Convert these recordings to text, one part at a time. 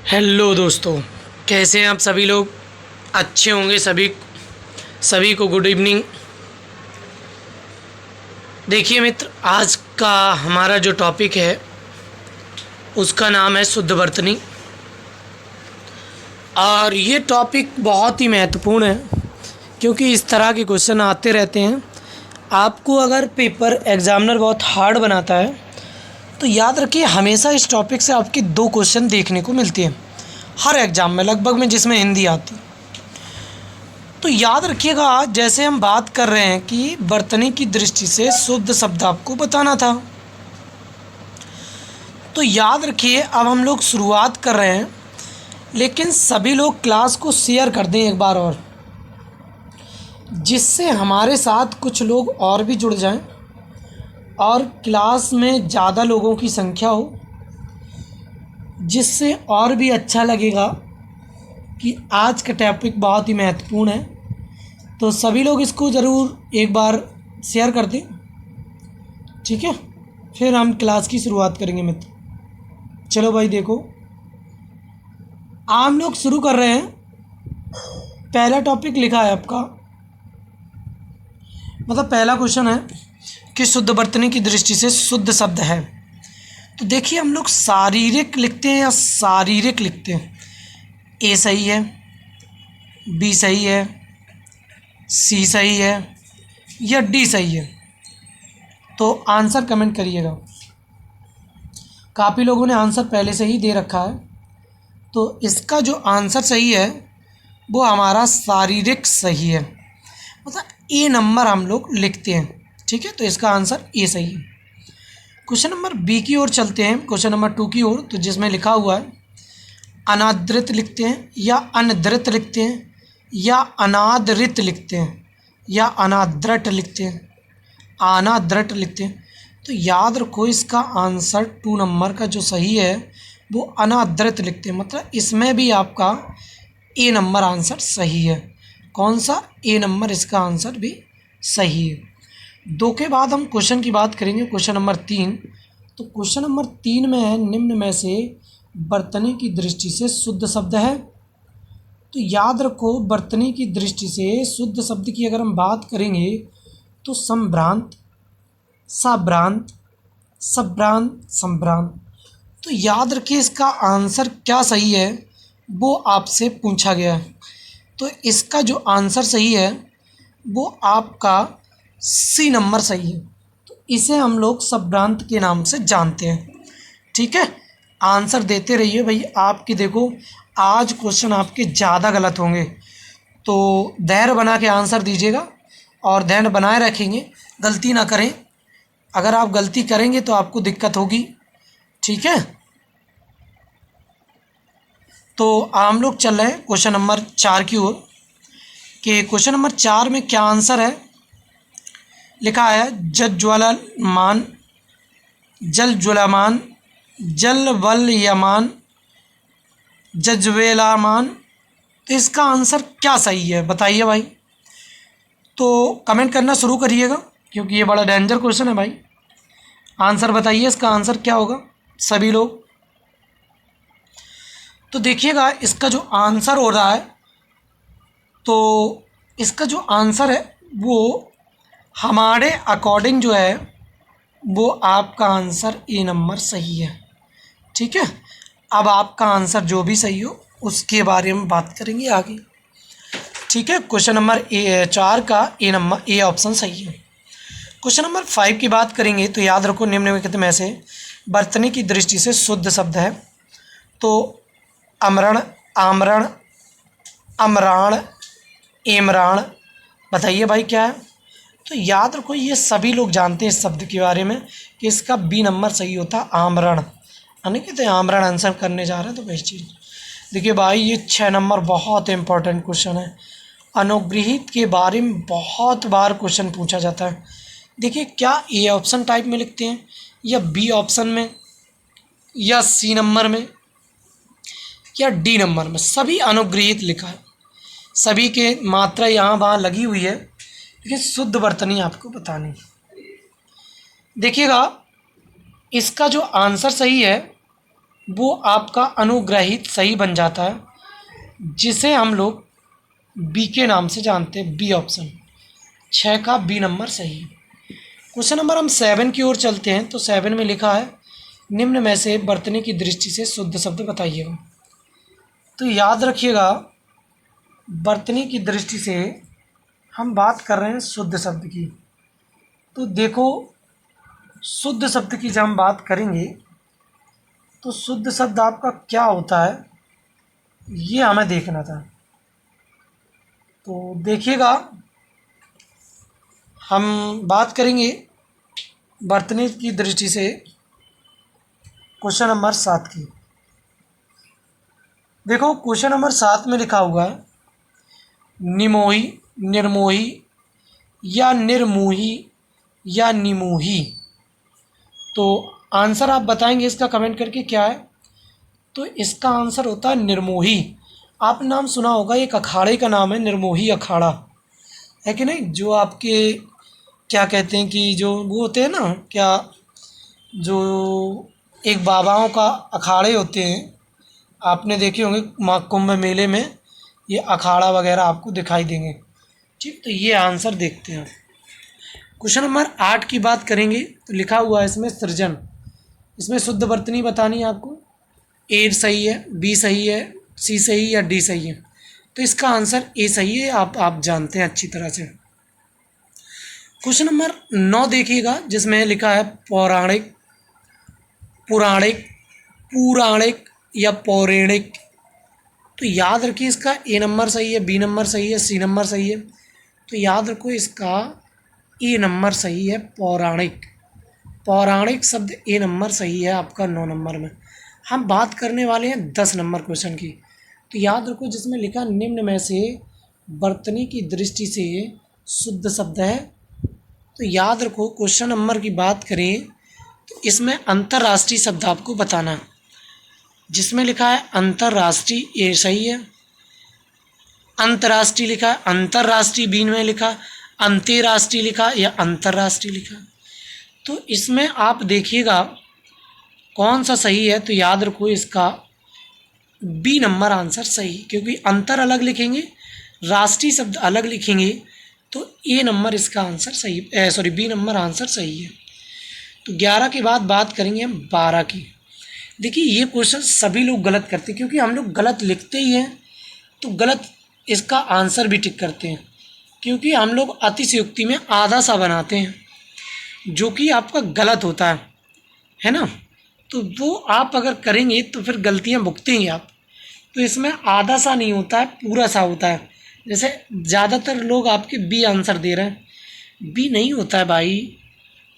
Hello दोस्तों, कैसे हैं आप सभी लोग। अच्छे होंगे सभी को गुड इवनिंग। देखिए मित्र, आज का हमारा जो टॉपिक है उसका नाम है शुद्ध वर्तनी। और ये टॉपिक बहुत ही महत्वपूर्ण है क्योंकि इस तरह के क्वेश्चन आते रहते हैं। आपको अगर पेपर एग्ज़ामिनर बहुत हार्ड बनाता है तो याद रखिए, हमेशा इस टॉपिक से आपके 2 क्वेश्चन देखने को मिलते हैं हर एग्ज़ाम में लगभग में, जिसमें हिंदी आती। तो याद रखिएगा, जैसे हम बात कर रहे हैं कि वर्तनी की दृष्टि से शुद्ध शब्द आपको बताना था, तो याद रखिए अब हम लोग शुरुआत कर रहे हैं। लेकिन सभी लोग क्लास को शेयर कर दें एक बार और, जिससे हमारे साथ कुछ लोग और भी जुड़ जाएं और क्लास में ज़्यादा लोगों की संख्या हो, जिससे और भी अच्छा लगेगा कि आज का टॉपिक बहुत ही महत्वपूर्ण है। तो सभी लोग इसको ज़रूर एक बार शेयर कर दें, ठीक है। फिर हम क्लास की शुरुआत करेंगे मित्र। चलो भाई, देखो हम लोग शुरू कर रहे हैं। पहला टॉपिक लिखा है आपका, मतलब पहला क्वेश्चन है कि शुद्ध वर्तनी की दृष्टि से शुद्ध शब्द है। तो देखिए, हम लोग शारीरिक लिखते हैं या शारीरिक लिखते हैं। ए सही है, बी सही है, सी सही है या डी सही है? तो आंसर कमेंट करिएगा। काफ़ी लोगों ने आंसर पहले से ही दे रखा है, तो इसका जो आंसर सही है वो हमारा शारीरिक सही है, मतलब ए नंबर हम लोग लिखते हैं, ठीक है। तो इसका आंसर ए सही है। क्वेश्चन नंबर बी की ओर चलते हैं, क्वेश्चन नंबर 2 की ओर। तो जिसमें लिखा हुआ है अनादृत लिखते हैं या अनदृत लिखते हैं या अनादृत लिखते हैं या अनादृत लिखते हैं, अनादृत लिखते हैं। तो याद रखो, इसका आंसर 2 नंबर का जो सही है वो अनादृत लिखते हैं, मतलब इसमें भी आपका ए नंबर आंसर सही है। कौन सा? ए नंबर इसका आंसर भी सही है। 2 के बाद हम क्वेश्चन की बात करेंगे, क्वेश्चन नंबर 3। तो क्वेश्चन नंबर 3 में है, निम्न में से वर्तनी की दृष्टि से शुद्ध शब्द है। तो याद रखो, वर्तनी की दृष्टि से शुद्ध शब्द की अगर हम बात करेंगे तो संभ्रांत, सभ्रांत, सभ्रांत, संभ्रांत। तो याद रखिए, इसका आंसर क्या सही है वो आपसे पूछा गया है। तो इसका जो आंसर सही है वो आपका सी नंबर सही है। तो इसे हम लोग सभ्रांत के नाम से जानते हैं, ठीक है। आंसर देते रहिए भाई। आपकी देखो, आज क्वेश्चन आपके ज़्यादा गलत होंगे, तो धैर्य बना के आंसर दीजिएगा और धैर्य बनाए रखेंगे, गलती ना करें। अगर आप गलती करेंगे तो आपको दिक्कत होगी, ठीक है। तो हम लोग चल रहे हैं क्वेश्चन नंबर 4 की ओर कि क्वेश्चन नंबर 4 में क्या आंसर है। लिखा है जज्ज्वलमान, जलज्वलमान, जलवलयमान, जज्वेलामान। तो इसका आंसर क्या सही है बताइए भाई। तो कमेंट करना शुरू करिएगा क्योंकि ये बड़ा डेंजर क्वेश्चन है भाई। आंसर बताइए, इसका आंसर क्या होगा सभी लोग। तो देखिएगा, इसका जो आंसर हो रहा है, तो इसका जो आंसर है वो हमारे अकॉर्डिंग जो है वो आपका आंसर ए नंबर सही है, ठीक है। अब आपका आंसर जो भी सही हो उसके बारे में बात करेंगे आगे, ठीक है। क्वेश्चन नंबर 4 का ए नंबर, ए ऑप्शन सही है। क्वेश्चन नंबर 5 की बात करेंगे। तो याद रखो, निम्नलिखित में से वर्तनी की दृष्टि से शुद्ध शब्द है। तो अमरण, आमरण, अमराण, एमराण। बताइए भाई क्या है। तो याद रखो, ये सभी लोग जानते हैं इस शब्द के बारे में कि इसका बी नंबर सही होता है, आमरण, यानी कि तो आमरण आंसर करने जा रहे हैं। तो वही चीज़ देखिए भाई, ये 6 नंबर बहुत इंपॉर्टेंट क्वेश्चन है। अनुगृहित के बारे में बहुत बार क्वेश्चन पूछा जाता है। देखिए, क्या ए ऑप्शन टाइप में लिखते हैं या बी ऑप्शन में या सी नंबर में या डी नंबर में, सभी अनुगृहित लिखा है। सभी के मात्रा यहाँ वहाँ लगी हुई है, लेकिन शुद्ध वर्तनी आपको बतानी है। देखिएगा, इसका जो आंसर सही है वो आपका अनुग्रहित सही बन जाता है, जिसे हम लोग बी के नाम से जानते हैं। बी ऑप्शन 6 का बी नंबर सही है। क्वेश्चन नंबर हम 7 की ओर चलते हैं। तो 7 में लिखा है निम्न में से बर्तनी की दृष्टि से शुद्ध शब्द बताइएगा। तो याद रखिएगा, बर्तनी की दृष्टि से हम बात कर रहे हैं शुद्ध शब्द की। तो देखो, शुद्ध शब्द की जब हम बात करेंगे तो शुद्ध शब्द आपका क्या होता है, ये हमें देखना था। तो देखिएगा, हम बात करेंगे बर्तनी की दृष्टि से क्वेश्चन नंबर 7 की। देखो, क्वेश्चन नंबर 7 में लिखा हुआ है निमोही, निर्मोही या निर्मोही या निमोही। तो आंसर आप बताएंगे इसका कमेंट करके क्या है। तो इसका आंसर होता है निर्मोही। आपने नाम सुना होगा, एक अखाड़े का नाम है निर्मोही अखाड़ा, है कि नहीं। जो आपके क्या कहते हैं कि जो वो होते हैं ना, क्या जो एक बाबाओं का अखाड़े होते हैं, आपने देखे होंगे महाकुंभ मेले में, ये अखाड़ा वगैरह आपको दिखाई देंगे। ठीक, तो ये आंसर देखते हैं। क्वेश्चन नंबर 8 की बात करेंगे तो लिखा हुआ है इसमें सृजन। इसमें शुद्ध वर्तनी बतानी है आपको। ए सही है, बी सही है, सी सही या डी सही है। तो इसका आंसर ए सही है, आप जानते हैं अच्छी तरह से। क्वेश्चन नंबर 9 देखिएगा, जिसमें लिखा है पौराणिक, पुराणिक, पौराणिक या पौराणिक। तो याद रखिए, इसका ए नंबर सही है, बी नंबर सही है, सी नंबर सही है। तो याद रखो, इसका ए नंबर सही है, पौराणिक। पौराणिक शब्द ए नंबर सही है आपका 9 नंबर में। हम बात करने वाले हैं 10 नंबर क्वेश्चन की। तो याद रखो, जिसमें लिखा निम्न में से बर्तनी की दृष्टि से शुद्ध शब्द है। तो याद रखो, क्वेश्चन नंबर की बात करें तो इसमें अंतर्राष्ट्रीय शब्द आपको बताना है। जिसमें लिखा है अंतर्राष्ट्रीय, ये सही है। अंतर्राष्ट्रीय लिखा है, अंतर्राष्ट्रीय बी में लिखा, अंतर्राष्ट्रीय लिखा या अंतर्राष्ट्रीय लिखा। तो इसमें आप देखिएगा कौन सा सही है। तो याद रखो, इसका बी नंबर आंसर सही, क्योंकि अंतर अलग लिखेंगे, राष्ट्रीय शब्द अलग लिखेंगे। तो ए नंबर इसका आंसर सही, बी नंबर आंसर सही है। तो 11 के बाद बात करेंगे हम 12 की। देखिए, ये क्वेश्चन सभी लोग गलत करते हैं, क्योंकि हम लोग गलत लिखते ही हैं तो गलत इसका आंसर भी टिक करते हैं, क्योंकि हम लोग अतिशयोक्ति में आधा सा बनाते हैं, जो कि आपका गलत होता है ना। तो वो आप अगर करेंगे तो फिर गलतियां भुगतेंगे आप। तो इसमें आधा सा नहीं होता है, पूरा सा होता है। जैसे ज़्यादातर लोग आपके बी आंसर दे रहे हैं, बी नहीं होता है भाई।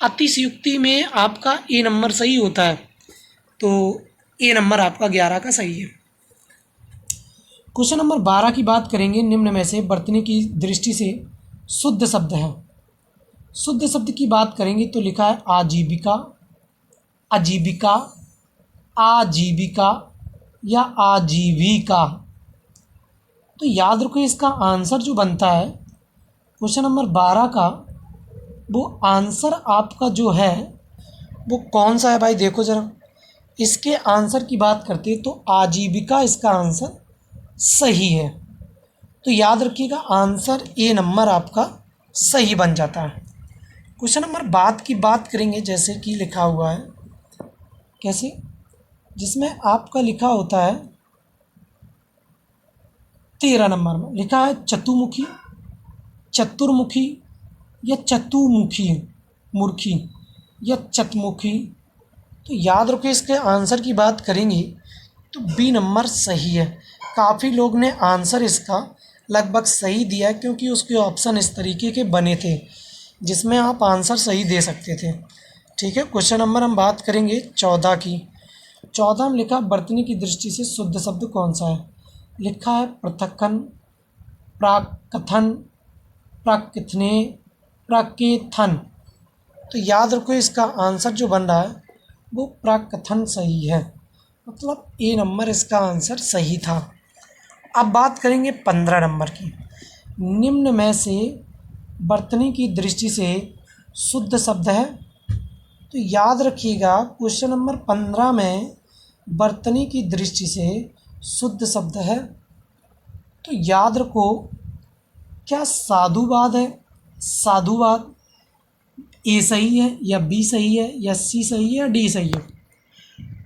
अतिशयोक्ति में आपका ए नंबर सही होता है। तो ए नंबर आपका 11 का सही है। क्वेश्चन नंबर 12 की बात करेंगे। निम्न में से बर्तनी की दृष्टि से शुद्ध शब्द है। शुद्ध शब्द की बात करेंगे तो लिखा है आजीविका, आजीविका, आजीविका या आजीविका। तो याद रखो, इसका आंसर जो बनता है क्वेश्चन नंबर 12 का, वो आंसर आपका जो है वो कौन सा है भाई। देखो ज़रा, इसके आंसर की बात करते हैं तो आजीविका इसका आंसर सही है। तो याद रखिएगा, आंसर ए नंबर आपका सही बन जाता है। क्वेश्चन नंबर की बात करेंगे, जैसे कि लिखा हुआ है कैसे, जिसमें आपका लिखा होता है 13 नंबर में लिखा है चतुर्मुखी, चतुर्मुखी या चतुमुखी, मूर्खी या चतमुखी। तो याद रखो, इसके आंसर की बात करेंगे तो बी नंबर सही है। काफ़ी लोग ने आंसर इसका लगभग सही दिया है, क्योंकि उसके ऑप्शन इस तरीके के बने थे जिसमें आप आंसर सही दे सकते थे। ठीक है, क्वेश्चन नंबर हम बात करेंगे 14 की। 14 में लिखा बर्तनी की दृष्टि से शुद्ध शब्द कौन सा है। लिखा है पृथक्कन, प्राकथन, प्राकथने, प्राकेथन। तो याद रखो, इसका आंसर जो बन रहा है वो प्राकथन सही है, मतलब ए नंबर इसका आंसर सही था। अब बात करेंगे 15 नंबर की। निम्न में से बर्तनी की दृष्टि से शुद्ध शब्द है। तो याद रखिएगा, क्वेश्चन नंबर 15 में वर्तनी की दृष्टि से शुद्ध शब्द है, तो याद रखो क्या साधुवाद है? साधुवाद ए सही है या बी सही है या सी सही है या डी सही है?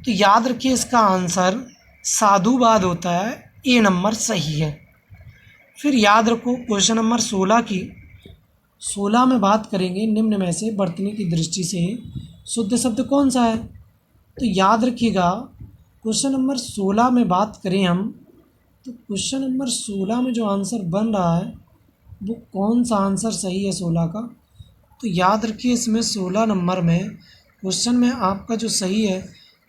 तो याद रखिए इसका आंसर साधुवाद होता है, ए नंबर सही है। फिर याद रखो क्वेश्चन नंबर 16 की 16 में बात करेंगे निम्न में से वर्तनी की दृष्टि से शुद्ध शब्द कौन सा है? तो याद रखिएगा क्वेश्चन नंबर 16 में बात करें हम, तो क्वेश्चन नंबर 16 में जो आंसर बन रहा है वो कौन सा आंसर सही है 16 का? तो याद रखिए इसमें 16 नंबर में क्वेश्चन में आपका जो सही है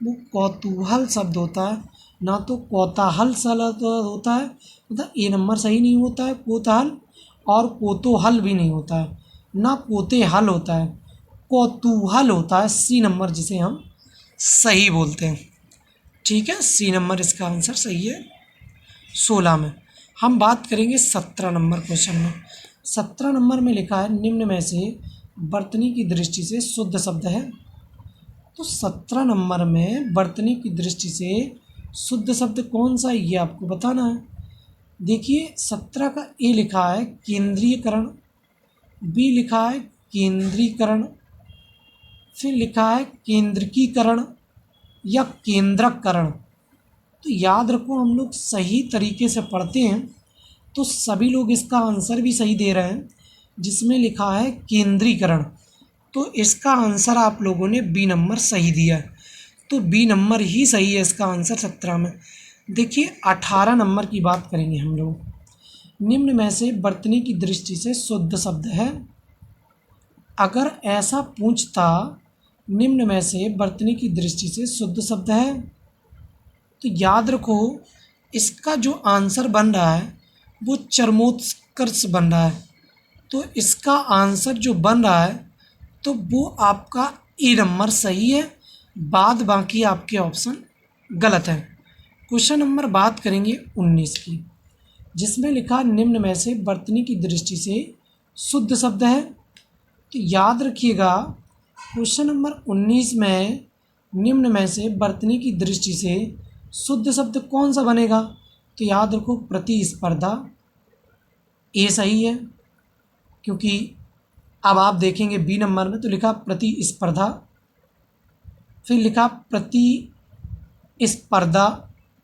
वो कौतूहल शब्द होता है, ना तो कौतूहल शब्द होता है, मतलब ए नंबर सही नहीं होता है कौतूहल, और कोतूहल भी नहीं होता है, ना कोतेहल होता है, कौतूहल होता है, सी नंबर जिसे हम सही बोलते हैं। ठीक है, सी नंबर इसका आंसर सही है 16 में। हम बात करेंगे 17 नंबर क्वेश्चन में। 17 नंबर में लिखा है निम्न में से वर्तनी की दृष्टि से शुद्ध शब्द है। तो 17 नंबर में वर्तनी की दृष्टि से शुद्ध शब्द कौन सा है ये आपको बताना है। देखिए 17 का ए लिखा है केंद्रीयकरण, बी लिखा है केंद्रीकरण, फिर लिखा है केंद्रीकरण या केंद्रकरण। तो याद रखो हम लोग सही तरीके से पढ़ते हैं तो सभी लोग इसका आंसर भी सही दे रहे हैं, जिसमें लिखा है केंद्रीकरण। तो इसका आंसर आप लोगों ने बी नंबर सही दिया है, तो बी नंबर ही सही है इसका आंसर 17 में। देखिए 18 नंबर की बात करेंगे हम लोग। निम्न में से वर्तनी की दृष्टि से शुद्ध शब्द है। अगर ऐसा पूछता निम्न में से वर्तनी की दृष्टि से शुद्ध शब्द है, तो याद रखो इसका जो आंसर बन रहा है वो चरमोत्कर्ष बन रहा है। तो इसका आंसर जो बन रहा है तो वो आपका ए नंबर सही है, बाद बाकी आपके ऑप्शन गलत है। क्वेश्चन नंबर बात करेंगे 19 की, जिसमें लिखा निम्न में से वर्तनी की दृष्टि से शुद्ध शब्द है। तो याद रखिएगा क्वेश्चन नंबर 19 में निम्न में से वर्तनी की दृष्टि से शुद्ध शब्द कौन सा बनेगा? तो याद रखो प्रतिस्पर्धा, ए सही है, क्योंकि अब आप देखेंगे बी नंबर में तो लिखा प्रतिस्पर्धा, फिर लिखा प्रतिस्पर्धा,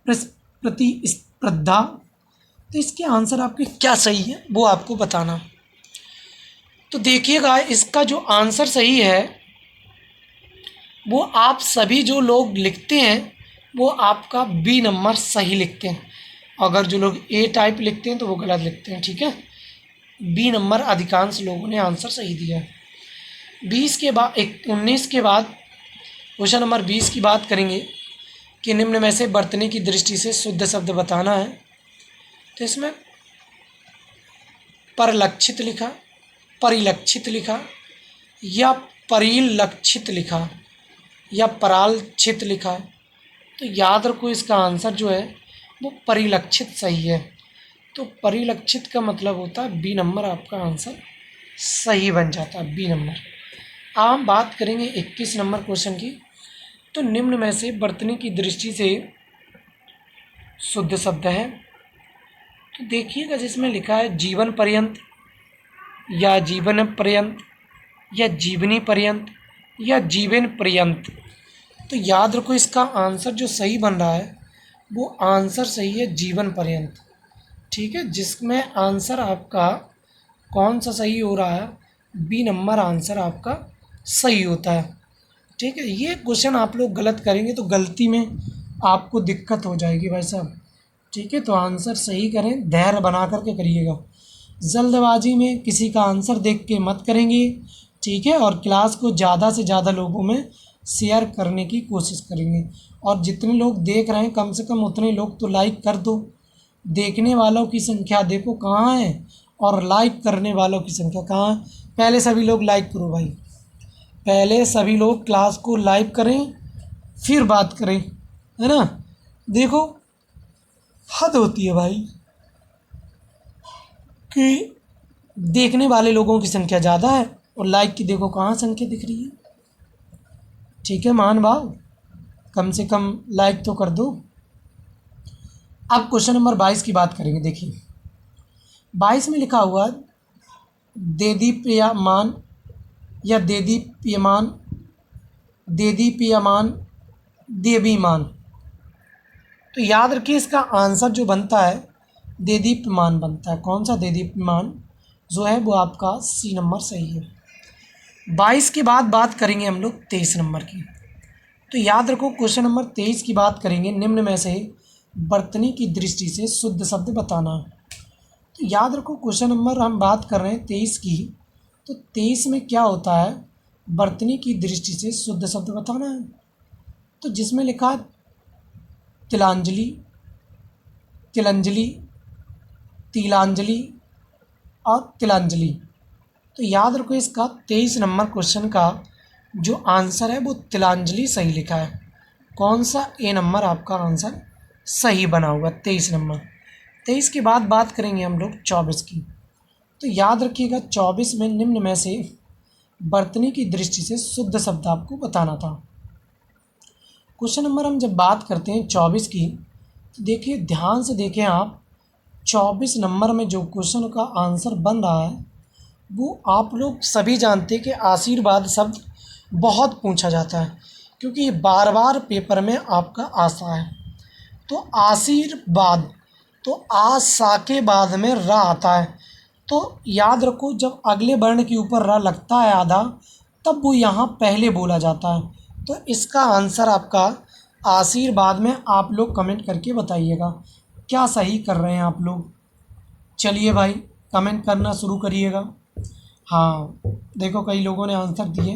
प्रतिस्पर्धा। तो इसके आंसर आपके क्या सही है वो आपको बताना। तो देखिएगा इसका जो आंसर सही है वो आप सभी जो लोग लिखते हैं वो आपका बी नंबर सही लिखते हैं। अगर जो लोग ए टाइप लिखते हैं तो वो गलत लिखते हैं। ठीक है, बी नंबर अधिकांश लोगों ने आंसर सही दिया है। 20 के बाद 19 के बाद क्वेश्चन नंबर 20 की बात करेंगे कि निम्न में से वर्तनी की दृष्टि से शुद्ध शब्द बताना है। तो इसमें परलक्षित लिखा, परिलक्षित लिखा या परिलक्षित लिखा या परालक्षित लिखा। तो याद रखो इसका आंसर जो है वो परिलक्षित सही है। तो परिलक्षित का मतलब होता है बी नंबर आपका आंसर सही बन जाता है, बी नंबर। अब हम बात करेंगे 21 नंबर क्वेश्चन की। तो निम्न में से वर्तनी की दृष्टि से शुद्ध शब्द है। तो देखिएगा जिसमें लिखा है जीवन पर्यंत या जीवन पर्यंत या जीवनी पर्यंत या जीवन पर्यंत। तो याद रखो इसका आंसर जो सही बन रहा है वो आंसर सही है जीवन पर्यंत। ठीक है, जिसमें आंसर आपका कौन सा सही हो रहा है? बी नंबर आंसर आपका सही होता है। ठीक है, ये क्वेश्चन आप लोग गलत करेंगे तो गलती में आपको दिक्कत हो जाएगी भाई साहब। ठीक है, तो आंसर सही करें, धैर्य बना करके करिएगा, जल्दबाजी में किसी का आंसर देख के मत करेंगे। ठीक है, और क्लास को ज़्यादा से ज़्यादा लोगों में शेयर करने की कोशिश करेंगे, और जितने लोग देख रहे हैं कम से कम उतने लोग तो लाइक कर दो। देखने वालों की संख्या देखो कहाँ है और लाइक करने वालों की संख्या कहाँ है। पहले सभी लोग लाइक करो भाई, पहले सभी लोग क्लास को लाइक करें फिर बात करें, है ना। देखो हद होती है भाई कि देखने वाले लोगों की संख्या ज़्यादा है और लाइक की देखो कहाँ संख्या दिख रही है। ठीक है मान भाव। कम से कम लाइक तो कर दो। अब क्वेश्चन नंबर 22 की बात करेंगे। देखिए 22 में लिखा हुआ देदीप्यमान या देदीप्यमान, देदीप्यमान, देवीमान। तो याद रखिए इसका आंसर जो बनता है देदीप्यमान बनता है। कौन सा? देदीप्यमान जो है वो आपका सी नंबर सही है। 22 के बाद बात करेंगे हम लोग 23 नंबर की। तो याद रखो क्वेश्चन नंबर 23 की बात करेंगे, निम्न में से वर्तनी की दृष्टि से शुद्ध शब्द बताना। तो याद रखो क्वेश्चन नंबर हम बात कर रहे हैं 23 की, तो 23 में क्या होता है? वर्तनी की दृष्टि से शुद्ध शब्द बताना है। तो जिसमें लिखा है तिलांजलि, तिलंजलि, तिलांजलि और तिलांजलि। तो याद रखो इसका 23 नंबर क्वेश्चन का जो आंसर है वो तिलांजलि सही लिखा है। कौन सा? ए नंबर आपका आंसर सही बना हुआ 23 नंबर। 23 के बाद बात करेंगे हम लोग 24 की। तो याद रखिएगा 24 में निम्न में से वर्तनी की दृष्टि से शुद्ध शब्द आपको बताना था। क्वेश्चन नंबर हम जब बात करते हैं 24 की, तो देखिए ध्यान से देखें आप, 24 नंबर में जो क्वेश्चन का आंसर बन रहा है वो आप लोग सभी जानते हैं कि आशीर्वाद शब्द बहुत पूछा जाता है, क्योंकि ये बार बार पेपर में आपका आता है। तो आशीर्वाद, तो आ सा के बाद में र आता है। तो याद रखो जब अगले वर्ण के ऊपर र लगता है आधा, तब वो यहाँ पहले बोला जाता है। तो इसका आंसर आपका आशीर्वाद में आप लोग कमेंट करके बताइएगा क्या सही कर रहे हैं आप लोग। चलिए भाई कमेंट करना शुरू करिएगा। हाँ देखो कई लोगों ने आंसर दिए,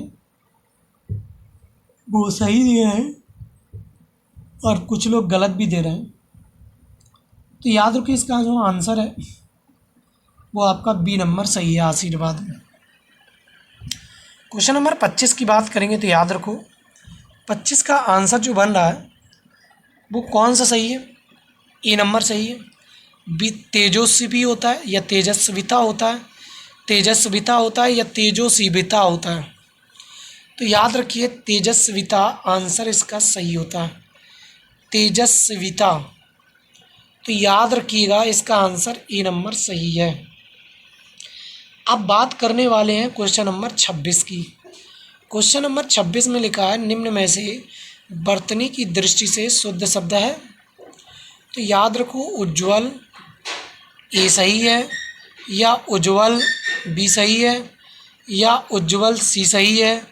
वो सही दिए हैं और कुछ लोग गलत भी दे रहे हैं। तो याद रखिए इसका जो आंसर है वो आपका बी नंबर सही है, आशीर्वाद में। क्वेश्चन नंबर 25 की बात करेंगे। तो याद रखो 25 का आंसर जो बन रहा है वो कौन सा सही है? ए नंबर सही है। बी तेजस्वी होता है या तेजस्विता होता है, तेजस्विता होता है या तेजस्विता होता है। तो याद रखिए तेजस्विता आंसर इसका सही होता है, तेजस्विता। तो याद रखिएगा इसका आंसर ए नंबर सही है। अब बात करने वाले हैं क्वेश्चन नंबर 26 की। क्वेश्चन नंबर 26 में लिखा है निम्न में से वर्तनी की दृष्टि से शुद्ध शब्द है। तो याद रखो उज्ज्वल ए सही है, या उज्ज्वल बी सही है, या उज्ज्वल सी सही है,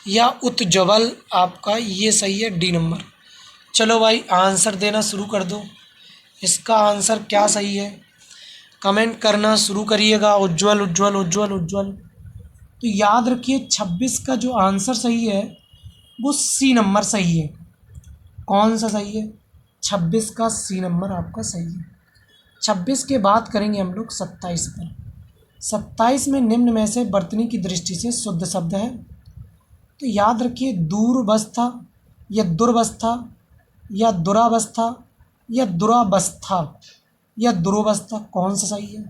या उत्ज्वल आपका ये सही है डी नंबर। चलो भाई आंसर देना शुरू कर दो। इसका आंसर क्या सही है? कमेंट करना शुरू करिएगा। उज्ज्वल उज्ज्वल उज्ज्वल उज्ज्वल। तो याद रखिए 26 का जो आंसर सही है वो सी नंबर सही है। कौन सा सही है? 26 का सी नंबर आपका सही है। 26 के बाद करेंगे हम लोग 27 पर। 27 में निम्न में से वर्तनी की दृष्टि से शुद्ध शब्द है। तो याद रखिए दूरवस्था या दुर्वस्था या दुरावस्था या दुरावस्था या दुरावस्था, कौन सा सही है?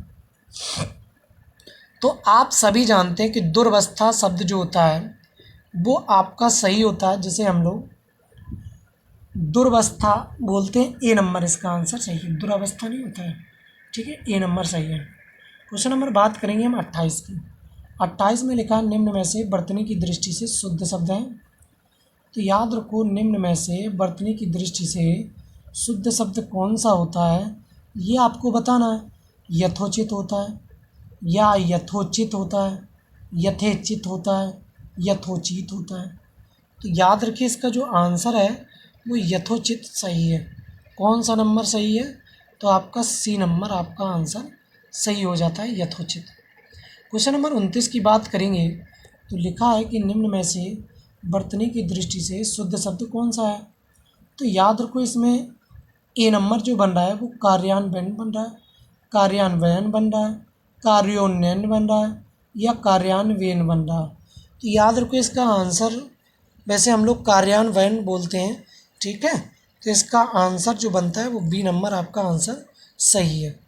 तो आप सभी जानते हैं कि दुर्वस्था शब्द जो होता है वो आपका सही होता है, जिसे हम लोग दुर्वस्था बोलते हैं। ए नंबर इसका आंसर सही है, दुरावस्था नहीं होता है। ठीक है, ए नंबर सही है। क्वेश्चन नंबर बात करेंगे हम 28 की। 28 में लिखा है निम्न में से वर्तनी की दृष्टि से शुद्ध शब्द है। तो याद रखो निम्न में से वर्तनी की दृष्टि से शुद्ध शब्द कौन सा होता है ये आपको बताना है। यथोचित होता है, या यथोचित होता है, यथेचित होता है, यथोचित होता है। तो याद रखिए इसका जो आंसर है वो यथोचित सही है। कौन सा नंबर सही है? तो आपका सी नंबर आपका आंसर सही हो जाता है, यथोचित। क्वेश्चन नंबर 29 की बात करेंगे। तो लिखा है कि निम्न में से वर्तनी की दृष्टि से शुद्ध शब्द कौन सा है? तो याद रखो इसमें ए नंबर जो बन रहा है वो कार्यान्वयन बन रहा है, कार्यान्वयन बन रहा है, कार्योन्नयन बन रहा है, या कार्यान्वयन बन रहा है। तो याद रखो इसका आंसर, वैसे हम लोग कार्यान्वयन बोलते हैं, ठीक है। तो इसका आंसर जो बनता है वो बी नंबर आपका आंसर सही है।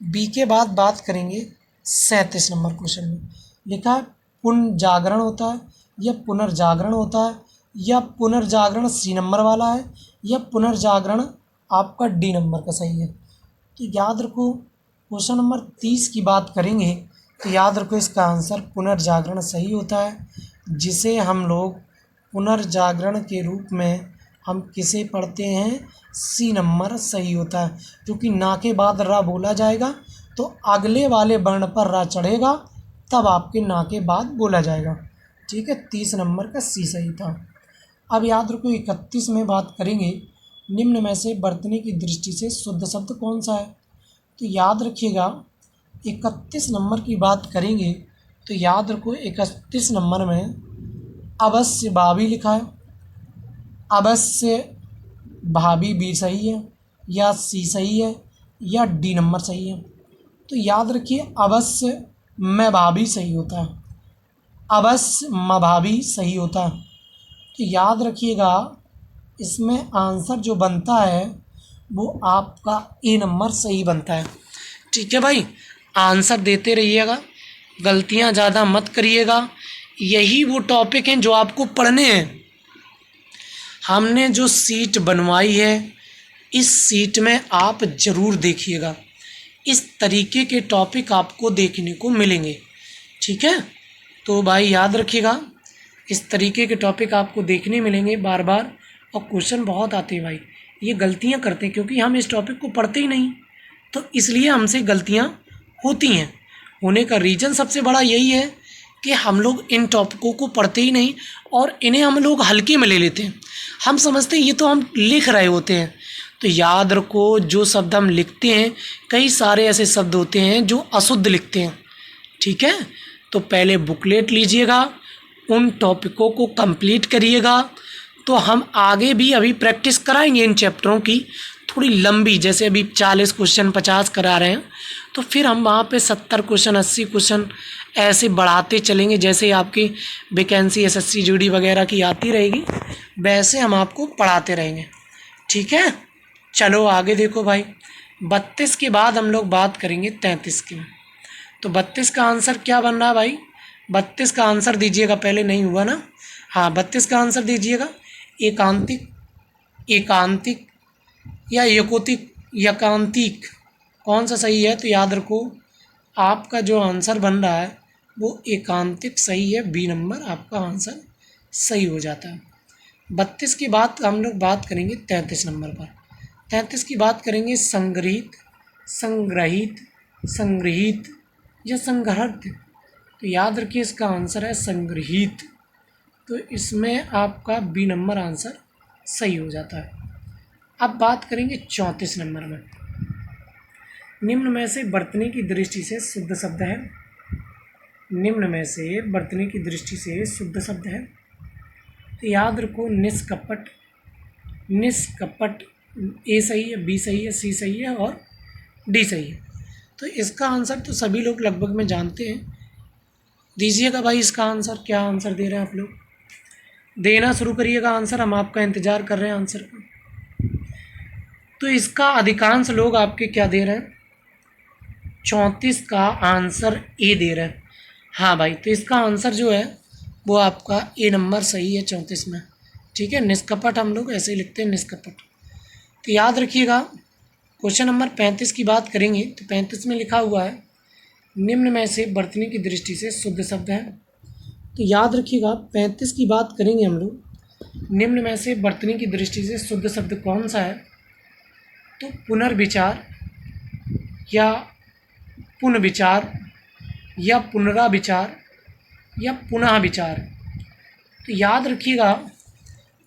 बी के बाद बात करेंगे 37 नंबर क्वेश्चन में। लिखा है पुनर्जागरण होता है या पुनर्जागरण होता है या पुनर्जागरण सी नंबर वाला है, या पुनर्जागरण आपका डी नंबर का सही है। तो याद रखो क्वेश्चन नंबर 30 की बात करेंगे तो याद रखो इसका आंसर पुनर्जागरण सही होता है, जिसे हम लोग पुनर्जागरण के रूप में हम किसे पढ़ते हैं, सी नंबर सही होता है, क्योंकि ना के बाद रा बोला जाएगा तो अगले वाले वर्ण पर रा चढ़ेगा, तब आपके ना के बाद बोला जाएगा। ठीक है, 30 नंबर का सी सही था। अब याद रखो 31 में बात करेंगे, निम्न में से वर्तनी की दृष्टि से शुद्ध शब्द कौन सा है। तो याद रखिएगा 31 नंबर की बात करेंगे तो याद रखो 31 नंबर में अवश्य भावी लिखा है, अवश्य भावी बी सही है, या सी सही है, या डी नंबर सही है। तो याद रखिए अवश्य में भावी सही होता है, अवश्य म भावी सही होता है। तो याद रखिएगा इसमें आंसर जो बनता है वो आपका ए नंबर सही बनता है। ठीक है भाई, आंसर देते रहिएगा, गलतियां ज़्यादा मत करिएगा। यही वो टॉपिक हैं जो आपको पढ़ने हैं। हमने जो सीट बनवाई है इस सीट में आप ज़रूर देखिएगा, इस तरीके के टॉपिक आपको देखने को मिलेंगे। ठीक है, तो भाई याद रखिएगा इस तरीके के टॉपिक आपको देखने मिलेंगे बार बार, और क्वेश्चन बहुत आते हैं भाई। ये गलतियां करते हैं क्योंकि हम इस टॉपिक को पढ़ते ही नहीं, तो इसलिए हमसे गलतियां होती हैं। होने का रीज़न सबसे बड़ा यही है कि हम लोग इन टॉपिकों को पढ़ते ही नहीं और इन्हें हम लोग हल्के में ले लेते हैं। हम समझते हैं ये तो हम लिख रहे होते हैं। तो याद रखो जो शब्द हम लिखते हैं, कई सारे ऐसे शब्द होते हैं जो अशुद्ध लिखते हैं। ठीक है, तो पहले बुकलेट लीजिएगा, उन टॉपिकों को कंप्लीट करिएगा, तो हम आगे भी अभी प्रैक्टिस कराएंगे इन चैप्टरों की थोड़ी लंबी, जैसे अभी 40 क्वेश्चन 50 करा रहे हैं, तो फिर हम वहाँ पे 70 क्वेश्चन 80 क्वेश्चन ऐसे बढ़ाते चलेंगे। जैसे आपकी वैकेंसी एसएससी जीडी वगैरह की आती रहेगी वैसे हम आपको पढ़ाते रहेंगे। ठीक है, चलो आगे देखो भाई, 32 के बाद हम लोग बात करेंगे 33 की। तो 32 का आंसर क्या बन रहा है भाई, 32 का आंसर दीजिएगा, पहले नहीं हुआ ना। हाँ, 32 का आंसर दीजिएगा, एकांतिक, एकांतिक या एकोतिक, यकांतिक, कौन सा सही है। तो याद रखो आपका जो आंसर बन रहा है वो एकांतिक सही है, बी नंबर आपका आंसर सही हो जाता है। 32 की बात हम लोग बात करेंगे 33 नंबर पर। 33 की बात करेंगे संग्रहित, संग्रहित, संग्रहित या संग्रहित। तो याद रखिए इसका आंसर है संग्रहित, तो इसमें आपका बी नंबर आंसर सही हो जाता है। अब बात करेंगे 34 नंबर में, निम्न में से वर्तनी की दृष्टि से शुद्ध शब्द है, निम्न में से वर्तनी की दृष्टि से शुद्ध शब्द है। तो याद रखो निष्कपट, निष्कपट ए सही है, बी सही है, सी सही है और डी सही है। तो इसका आंसर तो सभी लोग लगभग में जानते हैं। दीजिएगा भाई इसका आंसर, क्या आंसर दे रहे हैं आप लोग, देना शुरू करिएगा आंसर, हम आपका इंतज़ार कर रहे हैं आंसर का। तो इसका अधिकांश लोग आपके क्या दे रहे हैं, 34 का आंसर ए दे रहे हैं। हाँ भाई, तो इसका आंसर जो है वो आपका ए नंबर सही है 34 में। ठीक है, निष्कपट हम लोग ऐसे ही लिखते हैं, निष्कपट। तो याद रखिएगा क्वेश्चन नंबर 35 की बात करेंगे तो 35 में लिखा हुआ है निम्न में से वर्तनी की दृष्टि से शुद्ध शब्द है। तो याद रखिएगा 35 की बात करेंगे हम लोग, निम्न में से वर्तनी की दृष्टि से शुद्ध शब्द कौन सा है। तो पुनर्विचार या पुनर्विचार या पुनराविचार या पुनः विचार। तो याद रखिएगा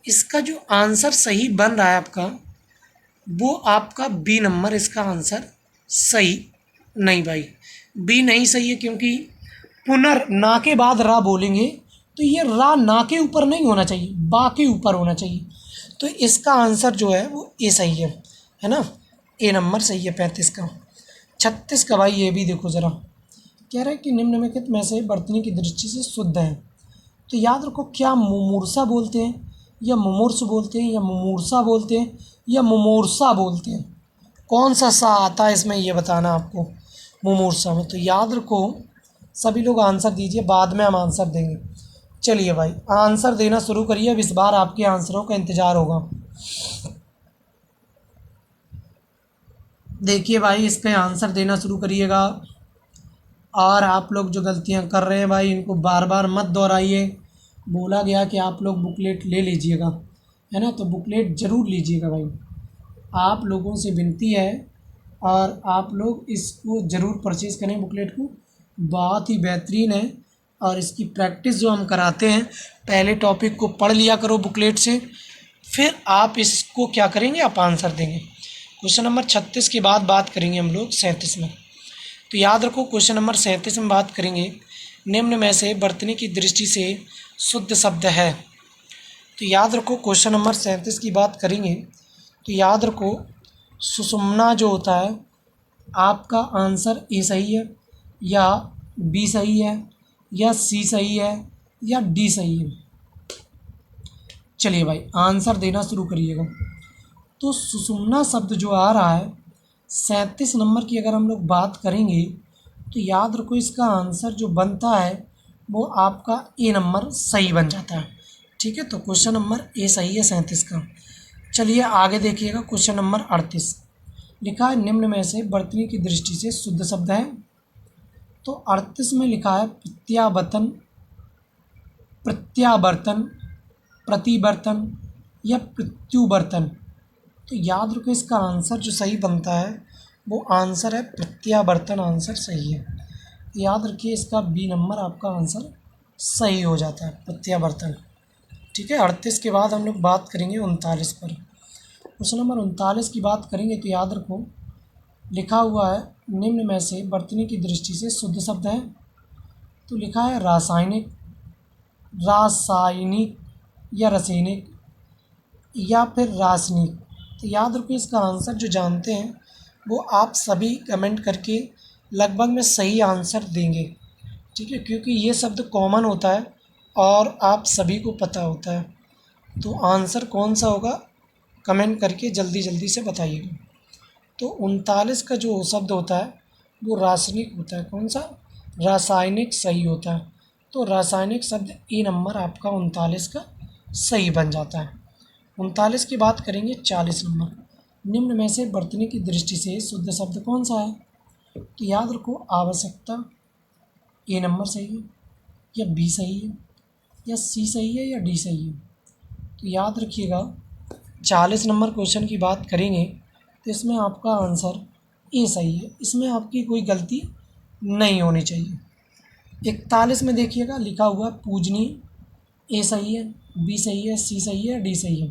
इसका जो आंसर सही बन रहा है आपका वो आपका बी नंबर, इसका आंसर सही नहीं भाई, बी नहीं सही है, क्योंकि पुनर ना के बाद रा बोलेंगे तो ये रा ना के ऊपर नहीं होना चाहिए, बा के ऊपर होना चाहिए। तो इसका आंसर जो है वो ए सही है ना, ए नंबर सही है 35 का। 36 का भाई ये भी देखो ज़रा, कह रहा है कि निम्नलिखित में से वर्तनी की दृष्टि से शुद्ध है। तो याद रखो क्या मुमूर्सा बोलते हैं या मुमूर्स बोलते हैं या मुमूर्सा बोलते हैं या मुमूर्सा बोलते हैं, कौन सा सा आता है इसमें ये बताना आपको मुमूर्सा में। तो याद रखो सभी लोग आंसर दीजिए, बाद में हम आंसर देंगे। चलिए भाई आंसर देना शुरू करिए, अब इस बार आपके आंसरों का इंतज़ार होगा। देखिए भाई इसका आंसर देना शुरू करिएगा, और आप लोग जो गलतियां कर रहे हैं भाई इनको बार बार मत दोहराइए। बोला गया कि आप लोग बुकलेट ले लीजिएगा, है ना, तो बुकलेट ज़रूर लीजिएगा भाई, आप लोगों से विनती है, और आप लोग इसको ज़रूर परचेज़ करें बुकलेट को, बहुत ही बेहतरीन है। और इसकी प्रैक्टिस जो हम कराते हैं, पहले टॉपिक को पढ़ लिया करो बुकलेट से, फिर आप इसको क्या करेंगे, आप आंसर देंगे। क्वेश्चन नंबर 36 के बाद बात करेंगे हम लोग 37 में। तो याद रखो क्वेश्चन नंबर 37 में बात करेंगे, निम्न में से वर्तनी की दृष्टि से शुद्ध शब्द है। तो याद रखो क्वेश्चन नंबर 37 की बात करेंगे, तो याद रखो सुषुम्ना जो होता है, आपका आंसर ए सही है, या बी सही है, या सी सही है, या डी सही है। चलिए भाई आंसर देना शुरू करिएगा। तो सुषुम्ना शब्द जो आ रहा है 37 नंबर की अगर हम लोग बात करेंगे, तो याद रखो इसका आंसर जो बनता है वो आपका ए नंबर सही बन जाता है। ठीक है, तो क्वेश्चन नंबर ए सही है 37 का। चलिए आगे देखिएगा, क्वेश्चन नंबर 38 लिखा है, निम्न में से वर्तनी की दृष्टि से शुद्ध शब्द है। तो 38 में लिखा है प्रत्यावर्तन, प्रत्यावर्तन, प्रतिवर्तन या प्रत्युवर्तन। तो याद रखो इसका आंसर जो सही बनता है वो आंसर है प्रत्यावर्तन, आंसर सही है। तो याद रखिए इसका बी नंबर आपका आंसर सही हो जाता है, प्रत्यावर्तन। ठीक है, 38 के बाद हम लोग बात करेंगे 39 पर। क्वेश्चन नंबर 39 की बात करेंगे, तो याद रखो लिखा हुआ है, निम्न में से वर्तनी की दृष्टि से शुद्ध शब्द है। तो लिखा है रासायनिक, रासायनिक या रासायनिक, या फिर रासायनिक। तो याद रखो इसका आंसर जो जानते हैं वो आप सभी कमेंट करके लगभग में सही आंसर देंगे। ठीक है, क्योंकि ये शब्द कॉमन होता है और आप सभी को पता होता है। तो आंसर कौन सा होगा कमेंट करके जल्दी जल्दी से बताइएगा। तो 39 का जो शब्द होता है वो रासायनिक होता है। कौन सा? रासायनिक सही होता है। तो रासायनिक शब्द ए नंबर आपका 39 का सही बन जाता है। 39 की बात करेंगे 40 नंबर, निम्न में से वर्तनी की दृष्टि से शुद्ध शब्द कौन सा है? तो याद रखो आवश्यकता ए नंबर सही है, या बी सही है, या सी सही है, या डी सही है। तो याद रखिएगा 40 नंबर क्वेश्चन की बात करेंगे तो इसमें आपका आंसर ए सही है, इसमें आपकी कोई गलती नहीं होनी चाहिए। 41 में देखिएगा लिखा हुआ पूजनीय, ए सही है, बी सही है, सी सही है, डी सही है।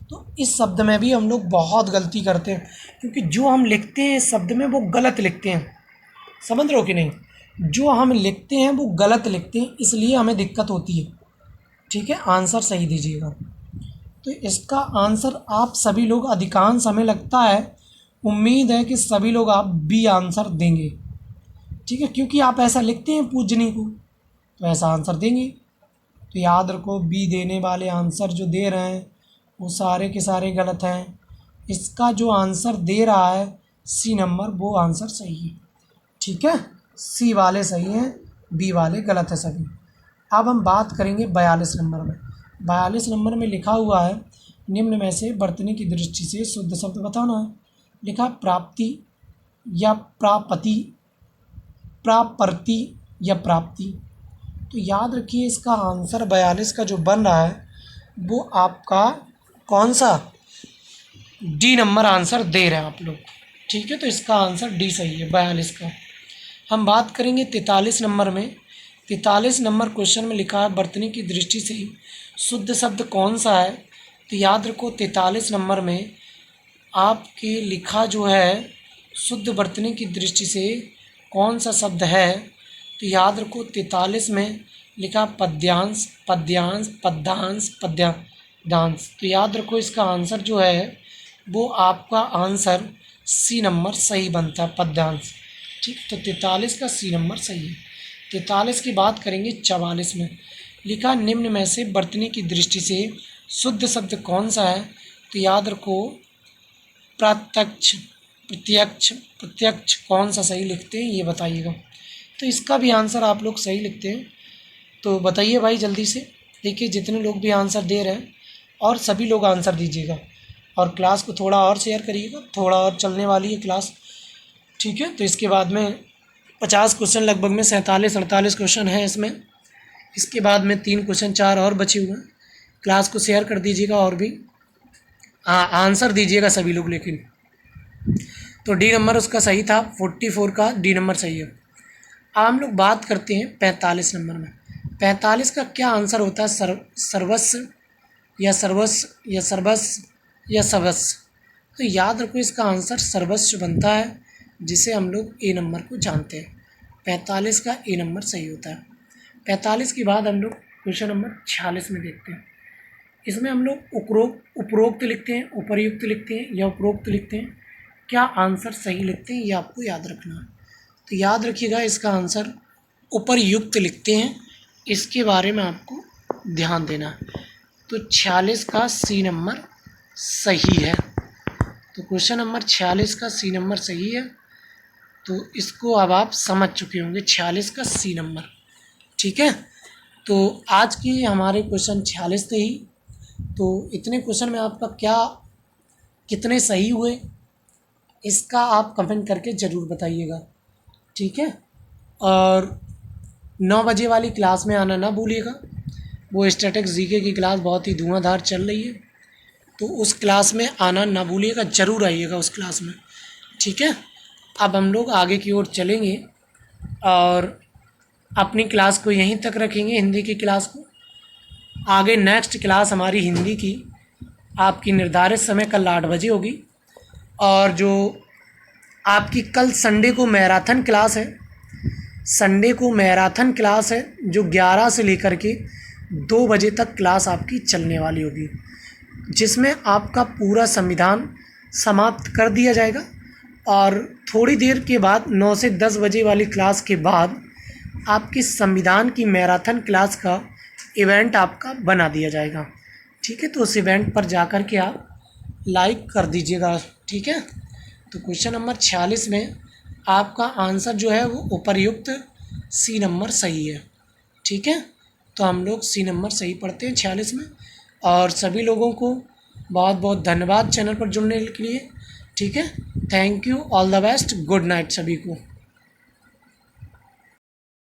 तो इस शब्द में भी हम लोग बहुत गलती करते हैं, क्योंकि जो हम लिखते हैं इस शब्द में वो गलत लिखते हैं। समझ रहे हो कि नहीं? जो हम लिखते हैं वो गलत लिखते हैं, इसलिए हमें दिक्कत होती है। ठीक है, आंसर सही दीजिएगा। तो इसका आंसर आप सभी लोग अधिकांश हमें लगता है, उम्मीद है कि सभी लोग आप बी आंसर देंगे। ठीक है, क्योंकि आप ऐसा लिखते हैं पूजनी को, तो ऐसा आंसर देंगे। तो याद रखो बी देने वाले आंसर जो दे रहे हैं वो सारे के सारे गलत हैं। इसका जो आंसर दे रहा है सी नंबर वो आंसर सही है। ठीक है, सी वाले सही हैं, बी वाले गलत है सभी। अब हम बात करेंगे 42 नंबर में। 42 नंबर में लिखा हुआ है, निम्न में से वर्तनी की दृष्टि से शुद्ध शब्द बताना है। लिखा प्राप्ति या प्रापति, प्रापर्ति या प्राप्ति। तो याद रखिए इसका आंसर 42 का जो बन रहा है वो आपका कौन सा? डी नंबर आंसर दे रहे हैं आप लोग। ठीक है, तो इसका आंसर डी सही है 42 का। हम बात करेंगे 43 नंबर में। 43 नंबर क्वेश्चन में लिखा है वर्तनी की दृष्टि से शुद्ध शब्द कौन सा है? तो याद रखो 43 नंबर में आपके लिखा जो है शुद्ध वर्तनी की दृष्टि से कौन सा शब्द है? तो याद रखो 43 में लिखा पद्यांश, पद्यांश, पद्यांश, पद्यांश। तो याद रखो इसका आंसर जो है वो आपका आंसर सी नंबर सही बनता है, पद्यांश। ठीक, तो 43 का सी नंबर सही है। 43 की बात करेंगे 44 में। लिखा निम्न में से वर्तनी की दृष्टि से शुद्ध शब्द कौन सा है? तो याद रखो प्रत्यक्ष, प्रत्यक्ष, प्रत्यक्ष कौन सा सही लिखते हैं ये बताइएगा। तो इसका भी आंसर आप लोग सही लिखते हैं। तो बताइए भाई जल्दी से। देखिए जितने लोग भी आंसर दे रहे हैं, और सभी लोग आंसर दीजिएगा, और क्लास को थोड़ा और शेयर करिएगा, थोड़ा और चलने वाली है क्लास, ठीक है। तो इसके बाद में 50 क्वेश्चन लगभग में 47-48 क्वेश्चन हैं इसमें। इसके बाद में 3 क्वेश्चन 4 और बचे हुए हैं। क्लास को शेयर कर दीजिएगा और भी आंसर दीजिएगा सभी लोग। लेकिन तो डी नंबर उसका सही था, 44 का डी नंबर सही है। अब हम लोग बात करते हैं 45 नंबर में। 45 का क्या आंसर होता है? सर्वस्व या सर्वस्व या सर्वस्व या सर्वस्व। तो याद रखो इसका आंसर सर्वस्व बनता है, जिसे हम लोग ए नंबर को जानते हैं। 45 का ए नंबर सही होता है। 45 के बाद हम लोग क्वेश्चन नंबर 46 में देखते हैं। इसमें हम लोग उपरोक्त लिखते हैं, उपर्युक्त लिखते हैं या उपरोक्त लिखते हैं। क्या आंसर सही लिखते हैं ये आपको याद रखना है। तो याद रखिएगा इसका आंसर उपर्युक्त लिखते हैं, इसके बारे में आपको ध्यान देना है। तो 46 का सी नंबर सही है। तो क्वेश्चन नंबर 46 का सी नंबर सही है। तो इसको अब आप समझ चुके होंगे, 46 का सी नंबर, ठीक है। तो आज की हमारे क्वेश्चन 46 थे ही। तो इतने क्वेश्चन में आपका क्या कितने सही हुए इसका आप कमेंट करके ज़रूर बताइएगा, ठीक है। और 9 बजे वाली क्लास में आना ना भूलिएगा। वो स्टैटिक्स जीके की क्लास बहुत ही धुआंधार चल रही है, तो उस क्लास में आना ना भूलिएगा, ज़रूर आइएगा उस क्लास में, ठीक है। अब हम लोग आगे की ओर चलेंगे और अपनी क्लास को यहीं तक रखेंगे, हिंदी की क्लास को। आगे नेक्स्ट क्लास हमारी हिंदी की आपकी निर्धारित समय कल 8 बजे होगी। और जो आपकी कल संडे को मैराथन क्लास है, संडे को मैराथन क्लास है जो 11 से लेकर के 2 बजे तक क्लास आपकी चलने वाली होगी, जिसमें आपका पूरा संविधान समाप्त कर दिया जाएगा। और थोड़ी देर के बाद 9 से 10 बजे वाली क्लास के बाद आपकी संविधान की मैराथन क्लास का इवेंट आपका बना दिया जाएगा, ठीक है। तो उस इवेंट पर जाकर के आप लाइक कर दीजिएगा, ठीक है। तो क्वेश्चन नंबर 46 में आपका आंसर जो है वो उपर्युक्त सी नंबर सही है, ठीक है। तो हम लोग सी नंबर सही पढ़ते हैं 46 में। और सभी लोगों को बहुत बहुत धन्यवाद चैनल पर जुड़ने के लिए, ठीक है। Thank you, all the best, good night सभी को।